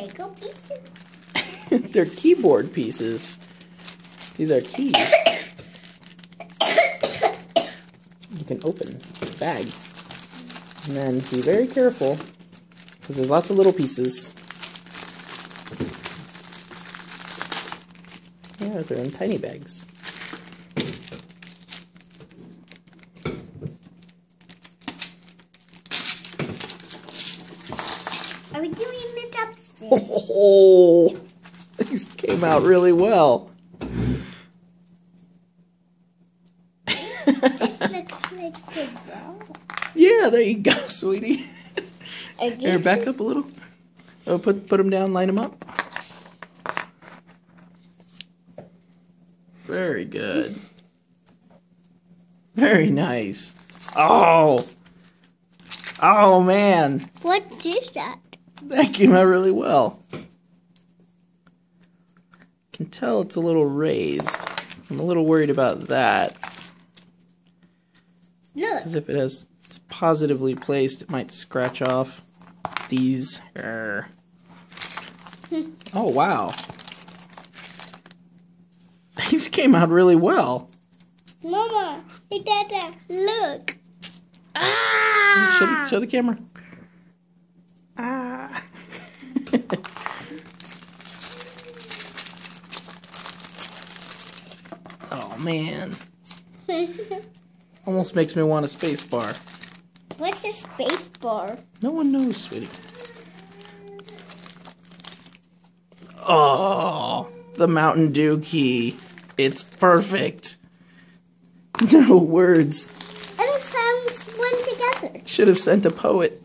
Lego pieces? They're keyboard pieces. These are keys. You can open the bag. And then be very careful, because there's lots of little pieces. Yeah, they're in tiny bags. Are we doing it upstairs? Oh, these came out really well. This looks like the ball. Yeah, there you go, sweetie. Here, back up a little. Oh, put them down, line them up. Very good. Very nice. Oh! Oh, man. What is that? That came out really well. Can tell it's a little raised. I'm a little worried about that. Look. Because if it's positively placed, it might scratch off these. Oh, wow. These came out really well. Mama, hey, Dada, look. Ah! Show the camera. Ah. Oh, man. Almost makes me want a space bar. What's a space bar? No one knows, sweetie. Oh, the Mountain Dew key. It's perfect. No words. And I found one together. Should have sent a poet.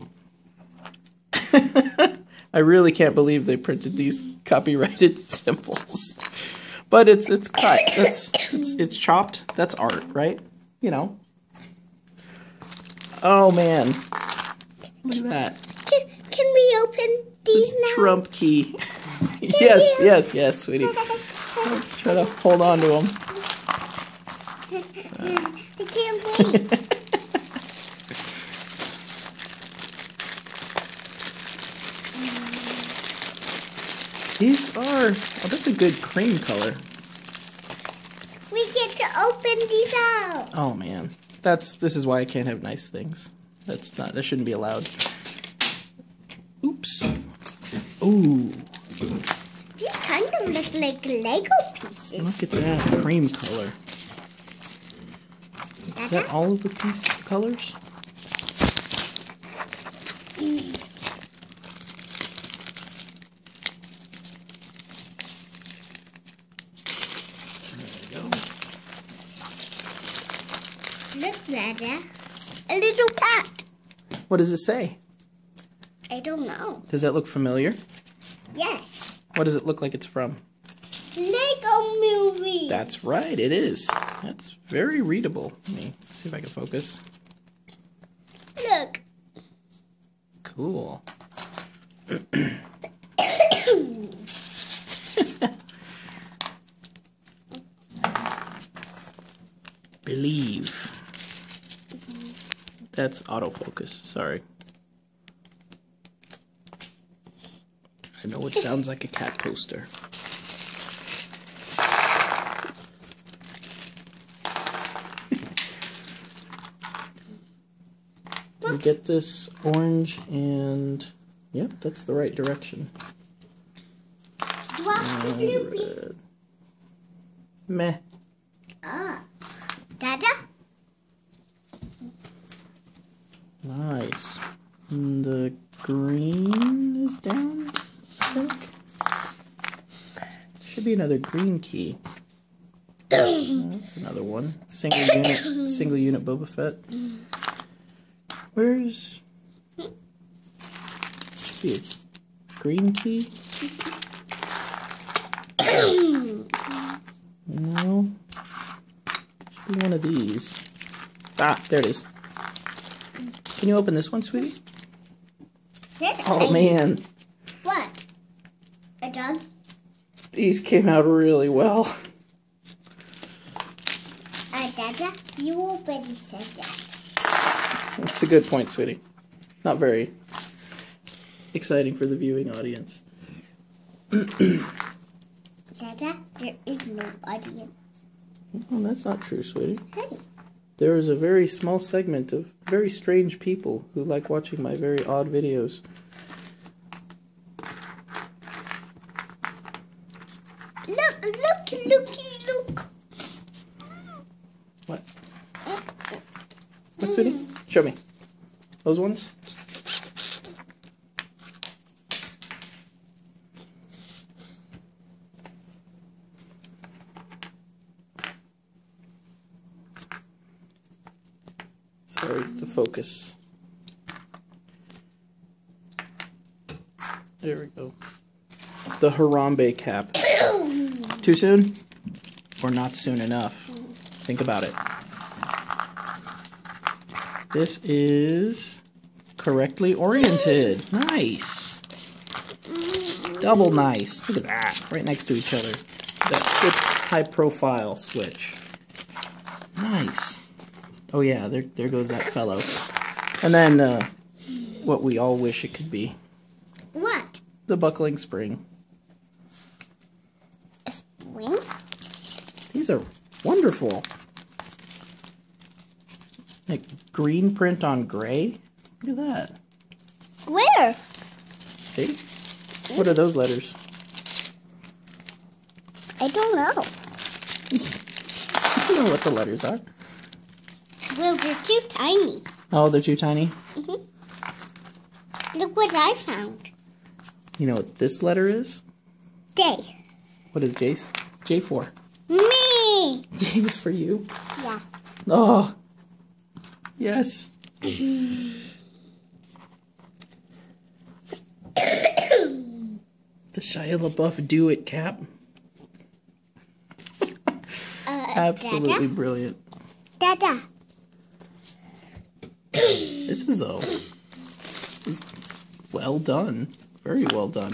I really can't believe they printed these copyrighted symbols. But it's cut. It's chopped. That's art, right? You know. Oh man. Look at that. Can we open these now? Trump key. Yes, sweetie. Let's try to hold on to them. I can't wait. These are, oh, that's a good cream color. We get to open these out. Oh man, this is why I can't have nice things. That shouldn't be allowed. Oops. Ooh. These kind of look like Lego pieces. Look at that cream color. Is that all of the colors? Look, Dada. A little cat. What does it say? I don't know. Does that look familiar? Yes. What does it look like it's from? Lego movie. That's right, it is. That's very readable. Let me see if I can focus. Look. Cool. Believe. That's autofocus, sorry. I know it sounds like a cat poster. We get this orange and, yep, that's the right direction. What's the blue piece? Meh. Ah. Dada? Nice. And the green is down, I think. Should be another green key. That's another one. Single unit Boba Fett. Where's... Should be a green key? No. Should be one of these. Ah, there it is. Can you open this one, sweetie? Certainly. Oh, man. What? A dog? These came out really well. Dada, you already said that. That's a good point, sweetie. Not very exciting for the viewing audience. Dada, there is no audience. Well, that's not true, sweetie. Hey. There is a very small segment of very strange people who like watching my very odd videos. Look. What? What, sweetie? Show me. Those ones? Sorry, the focus. There we go. The Harambe cap. Too soon? Or not soon enough? Think about it. This is correctly oriented. Nice. Double nice. Look at that. Right next to each other. That switch, high profile switch. Nice. Oh yeah, there goes that fellow. And then what we all wish it could be. What? The buckling spring. A spring? These are wonderful. Like green print on gray. Look at that. Where? See? What are those letters? I don't know. You know what the letters are. Well, they're too tiny. Oh, they're too tiny? Mm-hmm. Look what I found. You know what this letter is? J. What is J's? J for? Me! J's for you? Yeah. Oh. Yes. The Shia LaBeouf Do It cap. Absolutely Dada? brilliant. Dada. This is well done. Very well done.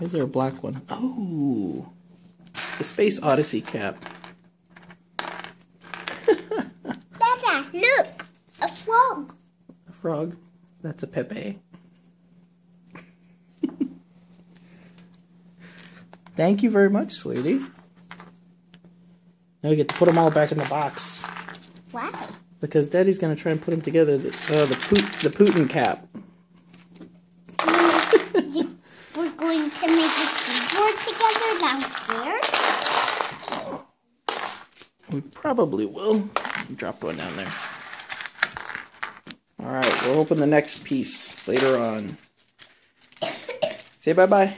Is there a black one? Oh. The Space Odyssey cap. Dada, look! A frog. A frog. That's a Pepe. Thank you very much, sweetie. Now we get to put them all back in the box. Why? Because Daddy's going to try and put them together. The Putin cap. We're going to make a keyboard together downstairs? We probably will. Drop one down there. Alright, we'll open the next piece later on. Say bye-bye.